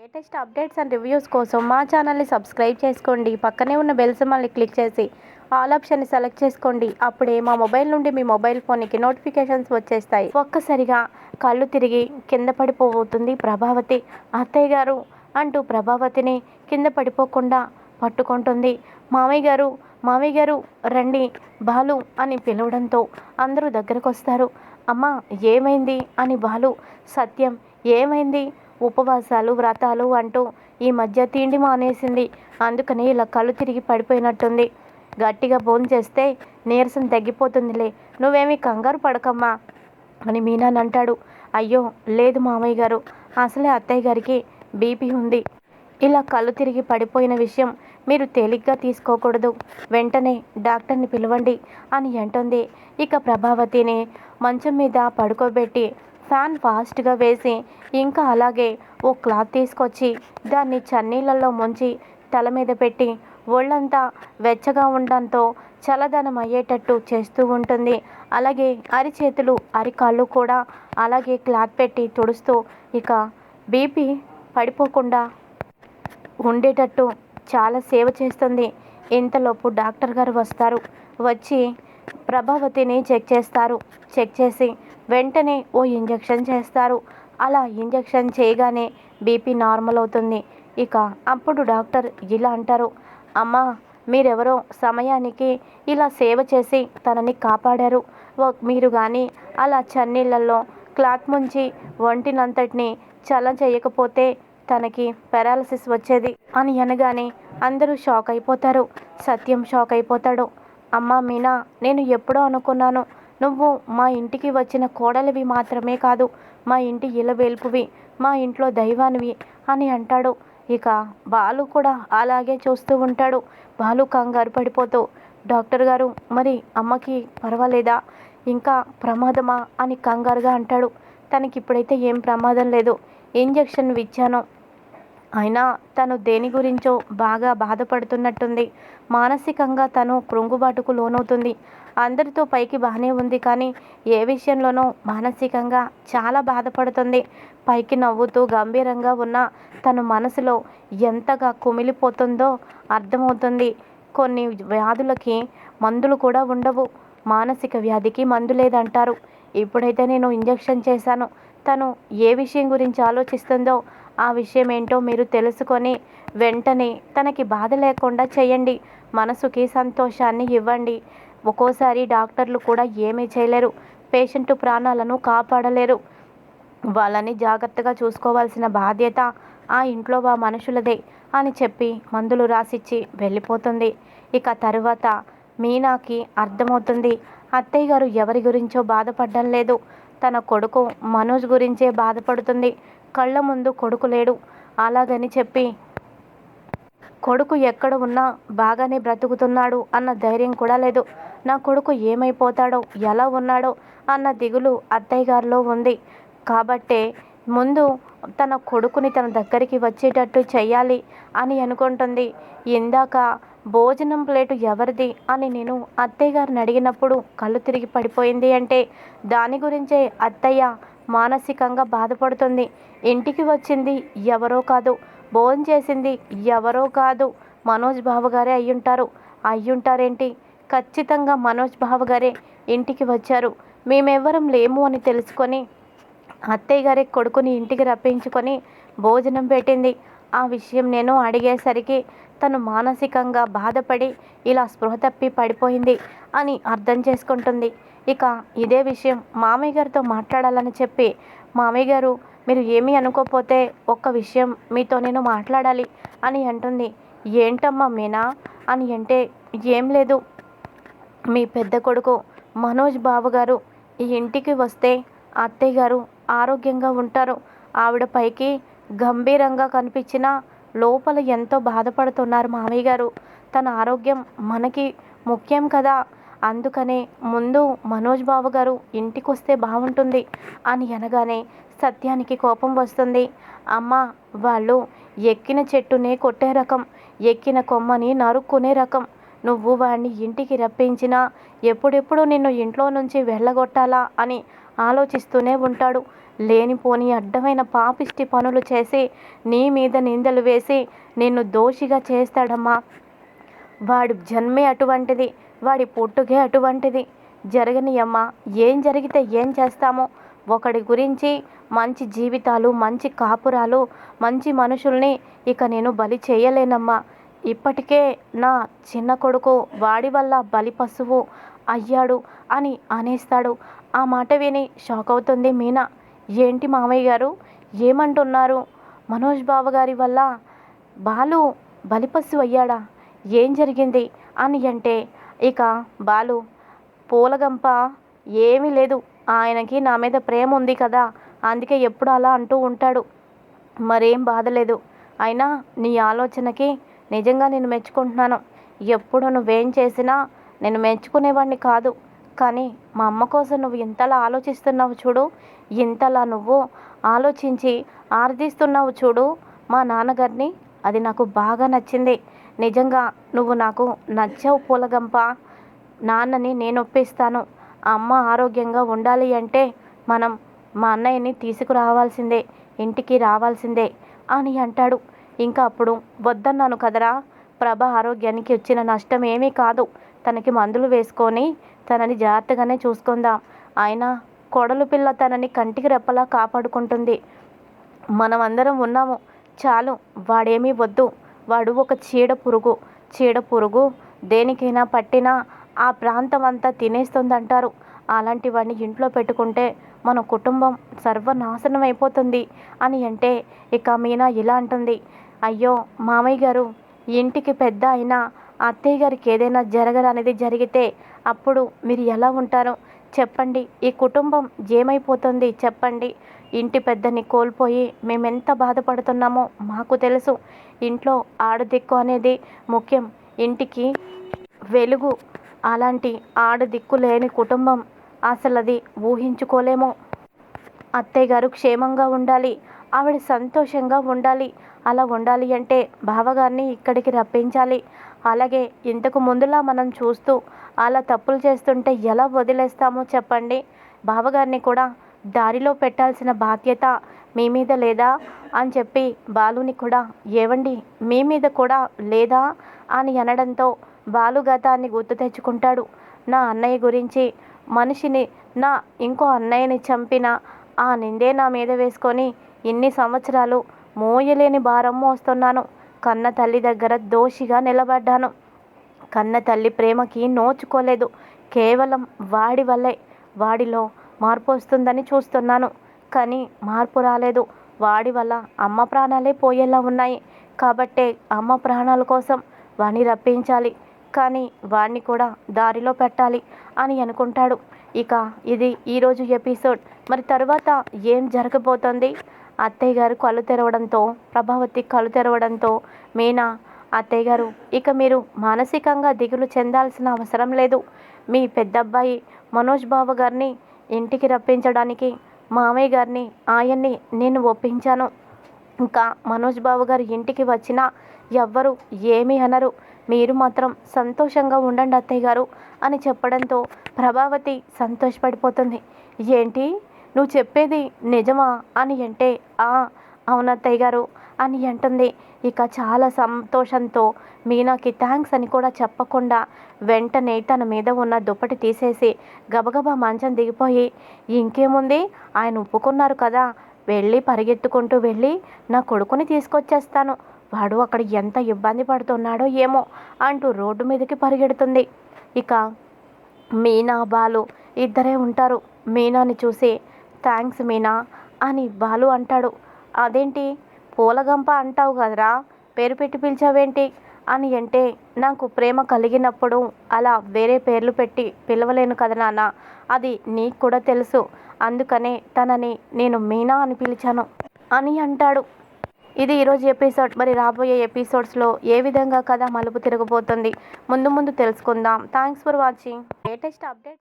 Latest updates and reviews కోసం మా ఛానల్ని సబ్స్క్రైబ్ చేసుకోండి. పక్కనే ఉన్న బెల్ సింబల్ని క్లిక్ చేసి ఆల్ ఆప్షన్ని సెలెక్ట్ చేసుకోండి. అప్పుడే మా మొబైల్ నుండి మీ మొబైల్ ఫోన్కి నోటిఫికేషన్స్ వచ్చేస్తాయి. ఒక్కసారిగా కళ్ళు తిరిగి కింద పడిపోతుంది ప్రభావతి. అత్తయ్య గారు అంటూ ప్రభావతిని కింద పడిపోకుండా పట్టుకుంటుంది. మామయ్య గారు రండి బాలు అని పిలవడంతో అందరూ దగ్గరకు వస్తారు. అమ్మ ఏమైంది అని బాలు. సత్యం ఏమైంది, ఉపవాసాలు వ్రతాలు అంటూ ఈ మధ్య తిండి మానేసింది, అందుకని ఇలా కళ్ళు తిరిగి పడిపోయినట్టుంది. గట్టిగా భోంచేస్తే నీరసం తగ్గిపోతుందిలే, నువ్వేమీ కంగారు పడకమ్మా అని మీనాన్ అంటాడు. అయ్యో లేదు మామయ్య గారు, అసలే అత్తయ్య గారికి బీపీ ఉంది. ఇలా కళ్ళు తిరిగి పడిపోయిన విషయం మీరు తేలిగ్గా తీసుకోకూడదు, వెంటనే డాక్టర్ని పిలవండి అని అంటుంది. ఇక ప్రభావతిని మంచం మీద పడుకోబెట్టి ఫ్యాన్ ఫాస్ట్గా వేసి ఇంకా అలాగే ఓ క్లాత్ తీసుకొచ్చి దాన్ని చన్నీళ్ళల్లో ముంచి తల మీద పెట్టి ఒళ్ళంతా వెచ్చగా ఉండడంతో చల్లదనం అయ్యేటట్టు చేస్తూ ఉంటుంది. అలాగే అరిచేతులు అరికాళ్ళు కూడా అలాగే క్లాత్ పెట్టి తుడుస్తూ ఇక బీపీ పడిపోకుండా ఉండేటట్టు చాలా సేవ చేస్తుంది. ఇంతలోపు డాక్టర్ గారు వస్తారు. వచ్చి ప్రభావతిని చెక్ చేసి వెంటనే ఓ ఇంజెక్షన్ చేస్తారు. అలా ఇంజెక్షన్ చేయగానే బీపీ నార్మల్ అవుతుంది. ఇక అప్పుడు డాక్టర్ ఇలా అంటారు, అమ్మా మీరెవరో సమయానికి ఇలా సేవ చేసి తనని కాపాడారు. మీరు కానీ అలా చన్నీళ్ళల్లో క్లాత్ ముంచి ఒంటినంతటిని చల్ల చేయకపోతే తనకి పారాలసిస్ వచ్చేది అని అనగానే అందరూ షాక్ అయిపోతారు. సత్యం షాక్ అయిపోతాడు. అమ్మా మీనా, నేను ఎప్పుడో అనుకున్నాను నువ్వు మా ఇంటికి వచ్చిన కోడలివి మాత్రమే కాదు, మా ఇంటి ఇలవేల్పువి, మా ఇంట్లో దైవానివి అని అంటాడు. ఇక బాలు కూడా అలాగే చూస్తూ ఉంటాడు. బాలు కంగారు పడిపోతూ, డాక్టర్ గారు మరి అమ్మకి పర్వాలేదా, ఇంకా ప్రమాదమా అని కంగారుగా అంటాడు. తనకి ఇప్పుడైతే ఏం ప్రమాదం లేదు, ఇంజెక్షన్ ఇచ్చాను, అయినా తను దేని గురించో బాగా బాధపడుతున్నట్టుంది. మానసికంగా తను కృంగుబాటుకు లోనవుతుంది. అందరితో పైకి బాగానే ఉంది, కానీ ఏ విషయంలోనో మానసికంగా చాలా బాధపడుతుంది. పైకి నవ్వుతూ గంభీరంగా ఉన్న తన మనసులో ఎంతగా కుమిలిపోతుందో అర్థమవుతుంది. కొన్ని వ్యాధులకి మందులు కూడా ఉండవు, మానసిక వ్యాధికి మందు లేదంటారు. ఇప్పుడైతే నేను ఇంజెక్షన్ చేశాను, తను ఏ విషయం గురించి ఆలోచిస్తుందో ఆ విషయం ఏంటో మీరు తెలుసుకొని వెంటనే తనకి బాధ లేకుండా చేయండి, మనసుకి సంతోషాన్ని ఇవ్వండి. ఒక్కోసారి డాక్టర్లు కూడా ఏమీ చేయలేరు, పేషెంట్ ప్రాణాలను కాపాడలేరు, వాళ్ళని జాగ్రత్తగా చూసుకోవాల్సిన బాధ్యత ఆ ఇంట్లో ఆ మనుషులదే అని చెప్పి మందులు రాసిచ్చి వెళ్ళిపోతుంది. ఇక తరువాత మీనాకి అర్థమవుతుంది, అత్తయ్య గారు ఎవరి గురించో బాధపడడం లేదు, తన కొడుకు మనోజ్ గురించే బాధపడుతుంది. కళ్ళ ముందు కొడుకు లేడు, అలాగని చెప్పి కొడుకు ఎక్కడ ఉన్నా బాగానే బ్రతుకుతున్నాడు అన్న ధైర్యం కూడా లేదు. నా కొడుకు ఏమైపోతాడో, ఎలా ఉన్నాడో అన్న దిగులు అత్తయ్య గారిలో ఉంది. కాబట్టే ముందు తన కొడుకుని తన దగ్గరికి వచ్చేటట్టు చెయ్యాలి అని అనుకుంటుంది. ఇందాక భోజనం ప్లేటు ఎవరిది అని నేను అత్తయ్య గారిని అడిగినప్పుడు కళ్ళు తిరిగి పడిపోయింది అంటే దాని గురించే అత్తయ్య మానసికంగా బాధపడుతుంది. ఇంటికి వచ్చింది ఎవరో కాదు, భోజనం చేసింది ఎవరో కాదు, మనోజ్ బావగారే అయ్యుంటారేంటి, ఖచ్చితంగా మనోజ్ బావగారే ఇంటికి వచ్చారు. మేమెవ్వరం లేము అని తెలుసుకొని అత్తయ్య గారి కొడుకుని ఇంటికి రప్పించుకొని భోజనం పెట్టింది. ఆ విషయం నేను అడిగేసరికి తను మానసికంగా బాధపడి ఇలా స్పృహ తప్పి పడిపోయింది అని అర్థం చేసుకుంటుంది. ఇక ఇదే విషయం మామయ్య గారితో మాట్లాడాలని చెప్పి, మామయ్య గారు మీరు ఏమీ అనుకోకపోతే ఒక్క విషయం మీతో నేను మాట్లాడాలి అని అంటుంది. ఏంటమ్మా మీనా అని అంటే, ఏం లేదు, మీ పెద్ద కొడుకు మనోజ్ బావగారు ఈ ఇంటికి వస్తే అత్తయ్య గారు ఆరోగ్యంగా ఉంటారు, ఆవిడ పైకి గంభీరంగా కనిపించినా లోపల ఎంతో బాధపడుతున్నారు మామయ్య గారు, తన ఆరోగ్యం మనకి ముఖ్యం కదా, అందుకనే ముందు మనోజ్ బాబు గారు ఇంటికి వస్తే బాగుంటుంది అని అనగానే సత్యానికి కోపం వస్తుంది. అమ్మ వాళ్ళు ఎక్కిన చెట్టునే కొట్టే రకం, ఎక్కిన కొమ్మని నరుక్కునే రకం, నువ్వు వాడిని ఇంటికి రప్పించినా ఎప్పుడెప్పుడు నిన్ను ఇంట్లో నుంచి వెళ్ళగొట్టాలా అని ఆలోచిస్తూనే ఉంటాడు. లేనిపోని అడ్డమైన పాపిష్టి పనులు చేసి నీ మీద నిందలు వేసి నిన్ను దోషిగా చేస్తాడమ్మా. వాడి జన్మే అటువంటిది, వాడి పుట్టుకే అటువంటిది. జరగనియమ్మా, ఏం జరిగితే ఏం చేస్తామో. ఒకడి గురించి మంచి జీవితాలు, మంచి కాపురాలు, మంచి మనుషుల్ని ఇక నేను బలి చేయలేనమ్మా. ఇప్పటికే నా చిన్న కొడుకు వాడి వల్ల బలి పశువు అయ్యాడు అని అనేస్తాడు. ఆ మాట విని షాక్ అవుతుంది మీనా. ఏంటి మామయ్య గారు, ఏమంటున్నారు? మనోజ్ బావ గారి వల్ల బాలు బలిపశువు అయ్యాడా? ఏం జరిగింది అని అంటే, ఇక బాలు పూలగంప ఏమీ లేదు, ఆయనకి నా మీద ప్రేమ ఉంది కదా, అందుకే ఎప్పుడు అలా అంటూ ఉంటాడు. మరేం బాధలేదు. అయినా నీ ఆలోచనకి నిజంగా నేను మెచ్చుకుంటున్నాను. ఎప్పుడు నువ్వేం చేసినా నేను మెచ్చుకునేవాడిని కాదు, కానీ మా అమ్మ కోసం నువ్వు ఇంతలా ఆలోచిస్తున్నావు చూడు, ఇంతలా నువ్వు ఆలోచించి ఆర్దిస్తున్నావు చూడు మా నాన్నగారిని, అది నాకు బాగా నచ్చింది. నిజంగా నువ్వు నాకు నచ్చావు పూలగంప. నాన్నని నేను ఒప్పిస్తాను. అమ్మ ఆరోగ్యంగా ఉండాలి అంటే మనం మా అన్నయ్యని తీసుకురావాల్సిందే, ఇంటికి రావాల్సిందే అని అంటాడు. ఇంకా అప్పుడు వద్దన్నాను కదరా, ప్రభ ఆరోగ్యానికి వచ్చిన నష్టం ఏమీ కాదు. తనకి మందులు వేసుకొని తనని జాగ్రత్తగానే చూసుకుందాం. అయినా కొడలు పిల్ల తనని కంటికి రెప్పలా కాపాడుకుంటుంది. మనం అందరం ఉన్నాము చాలు, వాడేమీ వద్దు. వాడు ఒక చీడ పురుగు దేనికైనా పట్టినా ఆ ప్రాంతం అంతా తినేస్తుందంటారు. అలాంటి వాడిని ఇంట్లో పెట్టుకుంటే మన కుటుంబం సర్వనాశనం అయిపోతుంది అని అంటే, ఇక మీనా ఇలా అంటుంది. అయ్యో మామయ్య గారు, ఇంటికి పెద్ద అయినా అత్తయ్య గారికి ఏదైనా జరగరనేది జరిగితే అప్పుడు మీరు ఎలా ఉంటారు చెప్పండి? ఈ కుటుంబం ఏమైపోతుంది చెప్పండి? ఇంటి పెద్దని కోల్పోయి మేమెంత బాధపడుతున్నామో మాకు తెలుసు. ఇంట్లో ఆడదిక్కు అనేది ముఖ్యం, ఇంటికి వెలుగు. అలాంటి ఆడదిక్కు లేని కుటుంబం అసలు అది ఊహించుకోలేము. అత్తయ్య గారు క్షేమంగా ఉండాలి, ఆవిడ సంతోషంగా ఉండాలి. అలా ఉండాలి అంటే బావగారిని ఇక్కడికి రప్పించాలి. అలాగే ఇంతకు ముందులా మనం చూస్తూ అలా తప్పులు చేస్తుంటే ఎలా వదిలేస్తామో చెప్పండి? బావగారిని కూడా దారిలో పెట్టాల్సిన బాధ్యత మీ మీద లేదా అని చెప్పి బాలుని కూడా, ఏవండి మీ మీద కూడా లేదా అని అనడంతో బాలు గతాన్ని గుర్తు తెచ్చుకుంటాడు. నా అన్నయ్య గురించి, మనిషిని, నా ఇంకో అన్నయ్యని చంపిన ఆ నిందే నా మీద వేసుకొని ఇన్ని సంవత్సరాలు మోయలేని భారం మోస్తున్నాను. కన్న తల్లి దగ్గర దోషిగా నిలబడ్డాను. కన్న తల్లి ప్రేమకి నోచుకోలేదు. కేవలం వాడి వల్లే వాడిలో మార్పు వస్తుందని చూస్తున్నాను, కానీ మార్పు రాలేదు. వాడి వల్ల అమ్మ ప్రాణాలే పోయేలా ఉన్నాయి. కాబట్టే అమ్మ ప్రాణాల కోసం వాణ్ణి రప్పించాలి, కానీ వాణ్ణి కూడా దారిలో పెట్టాలి అని అనుకుంటాడు. ఇక ఇది ఈరోజు ఎపిసోడ్. మరి తరువాత ఏం జరగబోతోంది? అత్తయ్య గారు కళ్ళు తెరవడంతో, ప్రభావతి కళ్ళు తెరవడంతో మీనా, అత్తయ్య గారు ఇక మీరు మానసికంగా దిగులు చెందాల్సిన అవసరం లేదు. మీ పెద్దబ్బాయి మనోజ్ బావ గారిని ఇంటికి రప్పించడానికి మామయ్య గారిని, ఆయన్ని నేను ఒప్పించాను. ఇంకా మనోజ్ బావ గారు ఇంటికి వచ్చినా ఎవ్వరు ఏమీ అనరు. మీరు మాత్రం సంతోషంగా ఉండండి అత్తయ్య గారు అని చెప్పడంతో ప్రభావతి సంతోషపడిపోతుంది. ఏంటి నువ్వు చెప్పేది నిజమా అని అంటే, అవునత్తయ్య గారు అని అంటుంది. ఇక చాలా సంతోషంతో మీనాకి థ్యాంక్స్ అని కూడా చెప్పకుండా వెంటనే తన మీద ఉన్న దుప్పటి తీసేసి గబగబా మంచం దిగిపోయి, ఇంకేముంది ఆయన ఒప్పుకున్నారు కదా, పరిగెత్తుకుంటూ వెళ్ళి నా కొడుకుని తీసుకొచ్చేస్తాను, వాడు అక్కడ ఎంత ఇబ్బంది పడుతున్నాడో ఏమో అంటూ రోడ్డు మీదకి పరిగెడుతుంది. ఇక మీనా, బాలు ఇద్దరే ఉంటారు. మీనాని చూసి థ్యాంక్స్ మీనా అని బాలు అంటాడు. అదేంటి పూలగంప అంటావు కదరా, పేరు పెట్టి పిలిచావేంటి అని అంటే, నాకు ప్రేమ కలిగినప్పుడు అలా వేరే పేర్లు పెట్టి పిలవలేను కదా నాన్న, అది నీకు కూడా తెలుసు, అందుకనే తనని నేను మీనా అని పిలిచాను అని అంటాడు. ఇది ఈరోజు ఎపిసోడ్. మరి రాబోయే ఎపిసోడ్స్లో ఏ విధంగా కథ మలుపు తిరగబోతుంది ముందు ముందు తెలుసుకుందాం. Thanks for watching. Latest update.